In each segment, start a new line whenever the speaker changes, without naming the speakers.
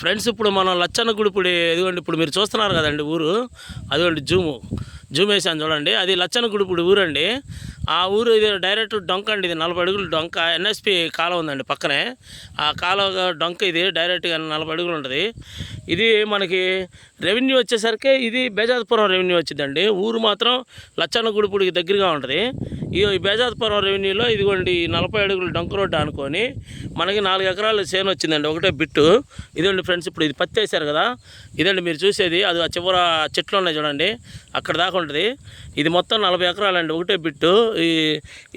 Friends ఇప్పుడు మనం లచ్చన్న గుడిపుడి ఎదుగోండి ఇప్పుడు మీరు చూస్తున్నారు కదండి ఊరు అదిగోండి జూమ్ వేసాను చూడండి. అది లచ్చన్న గుడిపుడి ఊరండి. ఆ ఊరు ఇది డైరెక్ట్ డొంక అండి. ఇది 40 అడుగులు డొంక. ఎన్ఎస్పి కాలువ ఉందండి పక్కనే. ఆ కాలువ డొంక ఇది డైరెక్ట్గా 40 అడుగులు ఉంటుంది. ఇది మనకి రెవెన్యూ వచ్చేసరికి ఇది బేజాద్పురం రెవెన్యూ వచ్చిందండి. ఊరు మాత్రం లచ్చన్న గుడిపుడికి దగ్గరగా ఉంటుంది. ఈ బేజాద్పురం రెవెన్యూలో ఇదిగోండి 40 అడుగులు డొంక రోడ్డు అనుకొని మనకి 4 ఎకరాలు చేను వచ్చిందండి. ఒకటే బిట్టు. ఇదండి ఫ్రెండ్స్, ఇప్పుడు ఇది పత్తి వేశారు కదా, ఇదండి మీరు చూసేది. అది ఆ చివర చెట్లు ఉన్నాయి చూడండి, అక్కడ దాకా ఉంటుంది. ఇది మొత్తం 40 ఎకరాలండి, ఒకటే బిట్టు.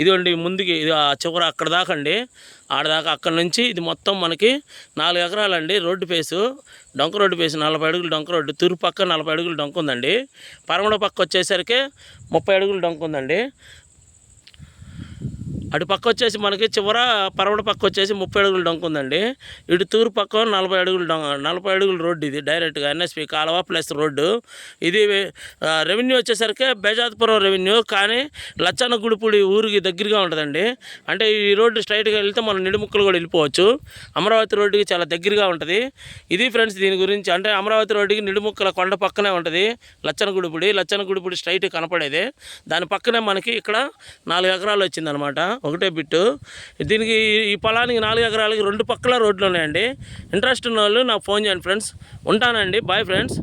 ఇదిగోండి ముందుకి ఇది ఆ చివర అక్కడ దాకా అండి, ఆడదాకా. అక్కడ నుంచి ఇది మొత్తం మనకి 4 ఎకరాలండి. రోడ్డు ఫేసు డొంక రోడ్డు ఫేసు 40 అడుగులు డొంక రోడ్డు. తూర్పు పక్క 40 అడుగులు డొంక ఉందండి. పరమడ పక్క వచ్చేసరికి 30 అడుగులు డొంక ఉందండి. అటు పక్క వచ్చేసి మనకి చివర పరవడ పక్క వచ్చేసి 30 అడుగులు డొంక ఉందండి. ఇటు తూర్పు పక్క 40 అడుగులు 40 అడుగులు రోడ్డు. ఇది డైరెక్ట్గా ఎన్ఎస్పి కాలువ ప్లస్ రోడ్డు. ఇది రెవెన్యూ వచ్చేసరికి బేజాద్పురం రెవెన్యూ, కానీ లచ్చన్న గుడిపూడి ఊరికి దగ్గరగా ఉంటుందండి. అంటే ఈ రోడ్డు స్ట్రైట్గా వెళ్తే మనం నిడుముక్కలు కూడా వెళ్ళిపోవచ్చు. అమరావతి రోడ్డుకి చాలా దగ్గరగా ఉంటుంది. ఇది ఫ్రెండ్స్ దీని గురించి. అంటే అమరావతి రోడ్డుకి నిడుముక్కల కొండ పక్కనే ఉంటుంది లచ్చన్న గుడిపూడి స్ట్రైట్ కనపడేది. దాని పక్కనే మనకి ఇక్కడ 4 ఎకరాలు వచ్చిందనమాట, ఒకటే బిట్టు. దీనికి ఈ పొలానికి 4 ఎకరాలకి 2 పక్కల రోడ్లు ఉన్నాయండి. ఇంట్రెస్ట్ ఉన్న వాళ్ళు నాకు ఫోన్ చేయండి ఫ్రెండ్స్. ఉంటానండి, బాయ్ ఫ్రెండ్స్.